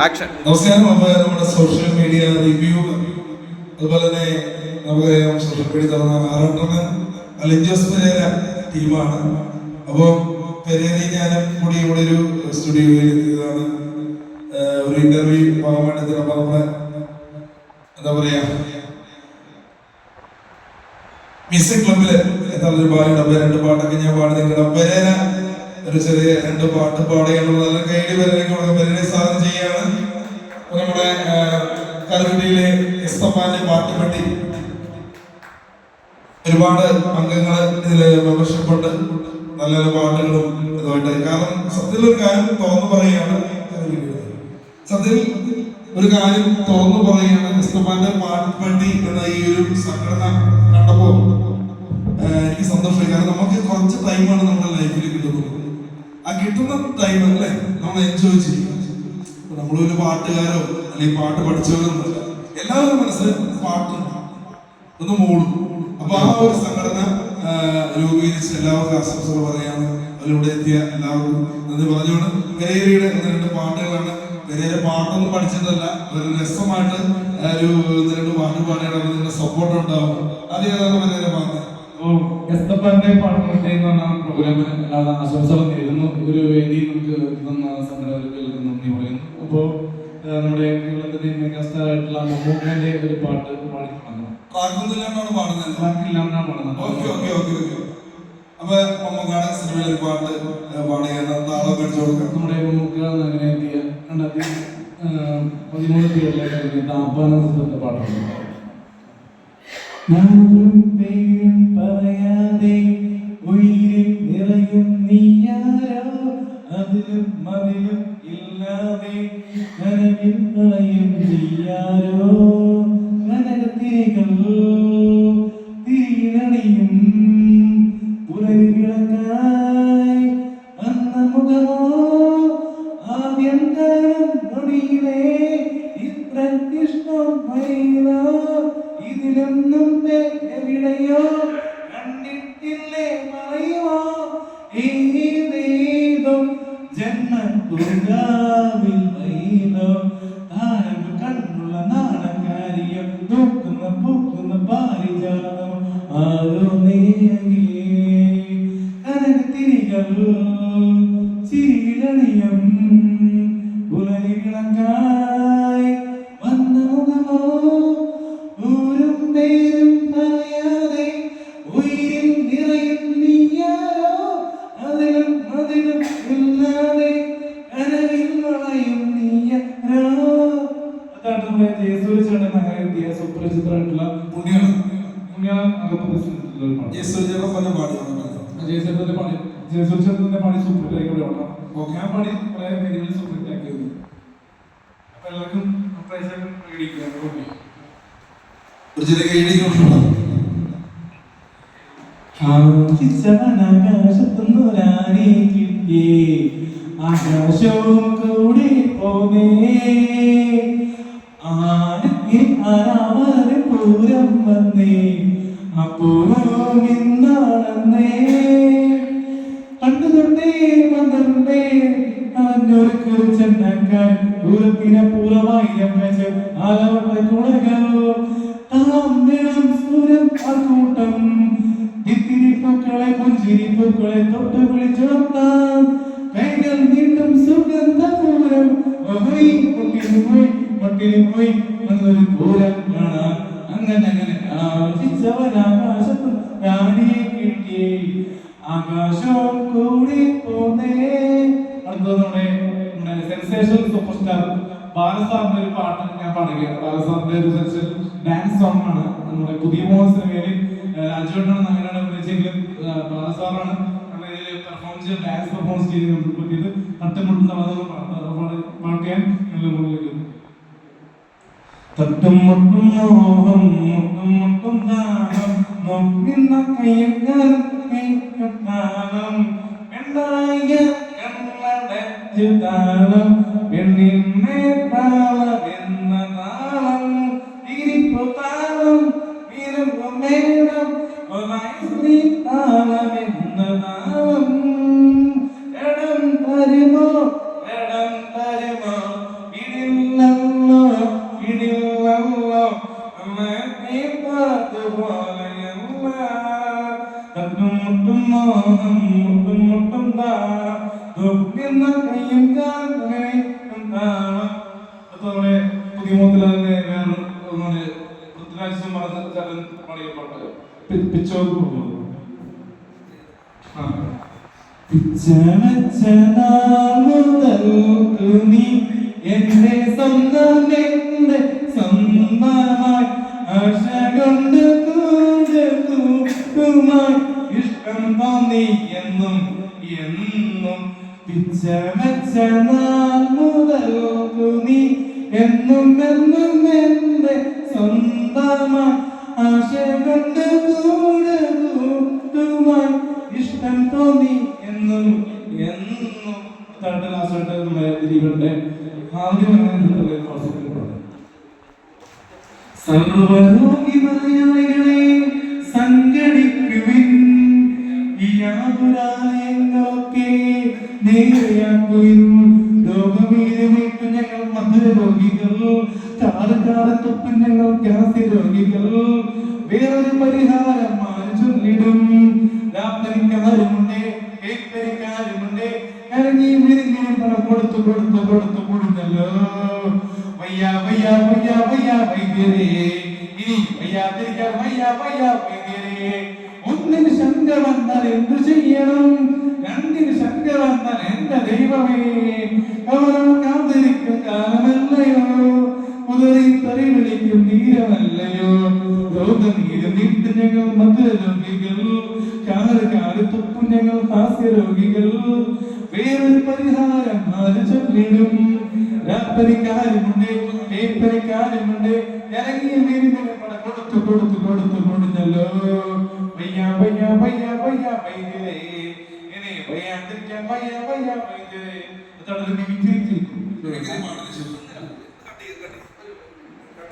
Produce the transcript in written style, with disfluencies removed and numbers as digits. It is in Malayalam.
ആക്ഷൻ. നമസ്കാരം. നമ്മുടെ സോഷ്യൽ മീഡിയ റിവ്യൂ, അതുപോലെ തന്നെ നമുക്കറിയാം സോഷ്യൽ മീഡിയ തുറന്ന ആറാട്ടന് അലിഞ്ചോസ് പെരേര ടീമാണ്. അപ്പോൾ പെരേരയും ഞാനും കൂടി ഇവിടെ ഒരു സ്റ്റുഡിയോയിൽ എത്തിയതാണ് ഒരു ഇന്റർവ്യൂ ഭാഗമായിട്ട്. അപ്പോൾ നമ്മുടെ എന്താ പറയാ മ്യൂസിക് ക്ലബില് എത്താത്തൊരു ബാലുണ്ട്. 2 പാട്ടൊക്കെ ഞാൻ പാടി നിൽക്കണം. പെരേര ഒരു ചെറിയ 2 പാട്ട് പാടുകയാണുള്ള നല്ല കൈഡി പെരേരയ്ക്ക് കൊടുക്കുക. പെരേരയെ സ്വാഗതം ചെയ്യാണ്. നമ്മുടെ കലക്കുട്ടിയിലെ എസ്തപ്പാന്റെ പാട്ടുപെട്ടി ഒരുപാട് അംഗങ്ങൾ ഇതിൽ മെമ്പർഷിപ്പ് ഉണ്ട്. നല്ല നല്ല പാട്ടുകളും ഇതുമായിട്ട്. കാരണം സത്യത്തിലൊരു കാര്യം തുറന്നു പറയുകയാണ്. സത്യത്തിൽ ഒരു കാര്യം തുറന്നു പറയുകയാണ്. എസ്തപ്പാന്റെ പാട്ടുപെട്ടി എന്ന ഈ ഒരു സംഘടന കണ്ടപ്പോൾ എനിക്ക് സന്തോഷമായി. കാരണം നമുക്ക് കുറച്ച് ടൈമാണ് നമ്മുടെ ലൈഫിൽ കിട്ടുന്നത്. ആ കിട്ടുന്ന ടൈം അല്ലേ നമ്മൾ എൻജോയ് ചെയ്യും. നമ്മളൊരു പാട്ടുകാരോ അല്ലെങ്കിൽ പാട്ട് പഠിച്ചവരൊന്നുമല്ല. എല്ലാവരും മനസ്സിൽ പാട്ട് ഒന്ന് മൂടും. അപ്പൊ ആ ഒരു സംഘടന രൂപീകരിച്ച് എല്ലാവർക്കും ആശംസകൾ പറയാന്ന് അതിലൂടെ എത്തിയ എല്ലാവർക്കും നന്ദി പറഞ്ഞുകൊണ്ട് പെരേരയുടെ 2 പാട്ടുകളാണ്. പെരേര പാട്ടൊന്നും പഠിച്ചിട്ടല്ല, ഒരു രസമായിട്ട് ഒരു 2 പാട്ട് പാടിയാണ്. നിങ്ങളുടെ സപ്പോർട്ട് ഉണ്ടാവും. അത് ഏതാണ് പെരേര പാട്ട്? എസ്തപ്പാന്റെ പാട്ടുപെട്ടി എന്ന് പറഞ്ഞ പ്രോഗ്രാമിന് എല്ലാവരും ആശംസകൾ നേരുന്നു. ഒരു വേദി നമുക്ക് തന്ന സംഘടനകൾക്ക് നന്ദി പറയുന്നു. അപ്പോൾ നമ്മുടെ കേരളത്തിന്റെ മെഗാസ്റ്റാറായിട്ടുള്ള മമ്മൂക്കന്റെ ഒരു പാട്ട് പാടിക്കൊണ്ടാണ് നമ്മുടെ മമ്മൂക്ക അങ്ങനെ എത്തിയ 2013 തീയതിയിലേക്ക് താപ്പാനത്തിന്റെ പാട്ടാണ്. പറയാതെ ഉയിരിൽ നിറയും നീയാരോ, അതിലും മതിലും ഇല്ലാതെ കനവിൽ നിറയും നീയാരോ, കനകത്തിരികൾ തീരണിയും പുലരി വിളക്കായി വന്ന മുഖമോ ആദ്യം കാണും നൊടിയിലേ ഇത്ര ഇഷ്ടം വൈലോ, ഇതിലൊന്നും എവിടെയോ കണ്ടിട്ടില്ലേ പറയുമോ, ഏതേതോ ജന്മപൂങ്കാവിൽ വൈലോ, താരം കണ്ണുള്ള നാടകാരിയം നോക്കുന്ന പൂക്കുന്ന പാരിജാതം ആരോ നേകി കനകത്തിരികൾ ചിരിലണിയം പുലരി വിളക്കായി വന്ന മുഖമോ ൂരും പേരും പറയാതെ ഉയിരിൽ നിറയും നീയാരോ, അതിലും അതിലും ഇല്ലാതെ കനവിൽ വളയും നീയാരോ. അതാണ് നമ്മുടെ ജയസൂര്യചേട്ടൻ അങ്ങനെ എത്തിയ സുപ്രസിദ്ധമായിട്ടുള്ള പുണ്യാളം അകപ്പതി ജയസൂര്യചേട്ടന്റെ പാടി സൂപ്പർഹിറ്റാക്കിയോടെ ഞാൻ പാടി കുറെ വേദികളിൽ സൂപ്പർഹിറ്റാക്കിയത്. അപ്പൊ എല്ലാവർക്കും പ്രേക്ഷകർ പ്രകടിക്കുക. ആകാശത്തുന്നൊരാനെ കിട്ടിയേ ആകാശവും കൂടി പോന്നേ, ആരാമരെ പൂരം വന്നേ അപ്പോഴും ഇന്നാണെന്നേ, കണ്ടു തൊട്ടേ വന്നേ അവനൊരു ചെന്നക്കാൻ ദൂരത്തിനെ പൂർവമായി ആലവട്ടെ കുളകളോ താമ്പേളം സൂരം കൂട്ടം ഇത്തിരി പൂക്കളെ പുഞ്ചിരി പൂക്കളെ തൊട്ട് വിളിച്ചുണർത്താൻ കൈകൾ നീട്ടും സുഗന്ധ പൂരം പൊട്ടിന് പോയി എന്നൊരു പൂരം കാണാൻ അങ്ങനെ അങ്ങനെ ആകാശത്തും രാണിയെ കിട്ടിയേ ആകാശവും കൂടി പോന്നേ. അടുത്തത് നമ്മുടെ സെൻസേഷൻ സൂപ്പർ സ്റ്റാർ ബാലസാറിന്റെ ഒരു പാട്ട് ഞാൻ പാടുകയാണ്. ബാലസാറിന്റെ ഒരു സെൻസേഷൻ ഡാൻസ് സോങ് ആണ്. നമ്മുടെ പുതിയ മോഹൻ സിനിമയിൽ രാജുവേട്ടനാണ് നഗരാണ് അഭിനയിച്ചെങ്കിലും ബാലസാറാണ് നമ്മുടെ ഇതിൽ ഡാൻസ് പെർഫോമൻസ് ചെയ്ത് തട്ടുമുട്ടുന്ന പാട്ട് ഞാൻ നിങ്ങളുടെ മുന്നിലേക്ക് തട്ടും മുട്ടും മോഹം മുട്ടും മുട്ടും ദാഹം നോക്കുന്ന കയ്യക്കാലം പെണ്ണായ കണ്ണടച്ചു താളം പെണ്ണിന്നെ താളമെന്ന താളം ഇരിപ്പു താളം ഇരുമ്പു മേളം താളമെന്ന താളം ഇടം തരുമോ മുട്ടും മുട്ടും താന്ന കയ്യും അതുപോലെ പുതിയ മോത്തിലെ വേറെ പൃഥ്വിരാജ് പാടിയ പാട്ട് പിച്ചോക്ക് പിച്ചവച്ച നാൾ മുതൽക്കു നീ എന്റെ സ്വന്തം എന്റെ സ്വന്തമായി ആശ കൊണ്ട് കൂട്ടുമായി ഇഷ്ടം തോന്നി എന്നും എന്നും പിച്ചവച്ച നാൾ മുതൽക്കു നീ എന്നും എന്നും എന്റെ സ്വന്തമായി ആശ കൊണ്ട് കൂട്ടുമായി ഇഷ്ടം തോന്നി എന്നും എന്നും തട്ടലാസട്ടെ സർവരോഗി മലയാളികളെ സംഘടിക്കുവിൻ ഈ ആതുരാലയങ്ങളൊക്കെ നേരെയാക്കുവിൻ രോഗമീതമേറ്റു ഞങ്ങൾ മധുരരോഗികൾ കാലക്കാലത്തൊപ്പം ഞങ്ങൾ ക്യാൻസർ രോഗികൾ വേറൊരു പരിഹാരം മാറി ചൊല്ലിടും രാത്രിക്കാരുമുണ്ട് ഏക്കരിക്കാരുമുണ്ട് ഇറങ്ങി വിരിഞ്ഞിനും പണം കൊടുത്തു കൊടുത്തല്ലോ വയ്യ വയ്യ വയ്യ വയ്യ വൈദ്യരേ ഇനി വയ്യാതിരിക്കാൻ വയ്യ വയ്യ വൈദ്യരേ ഒന്നിന് ശങ്ക വന്നാൽ എന്തു ചെയ്യണം രണ്ടിന് ശങ്ക വന്നാൽ എന്റെ ദൈവമേ അവരോ കാത്തിരിക്കും കാലമല്ലയോ കുതിരി തെറി വിളിക്കും തീരമല്ലയോ രോഗനീര് നീട്ട് ഞങ്ങൾ മധുരരോഗികൾ കാലത്തുപ്പു ഞങ്ങൾ ഹാസ്യരോഗികൾ വേറൊരു പരിഹാരം ആര് ചൊല്ലിടും രാത്രിക്കാരുമുണ്ട് ഏപ്പരിക്കാരുമുണ്ട് ഇറങ്ങിയ വീടിനെ പട കൊടുത്തല്ലോ വയ്യ വയ്യ വയ്യ വയ്യ വൈദ്യരേ ഇനി വയ്യാതിരിക്കാൻ വയ്യ വയ്യ വൈദ്യരേ അതാണ്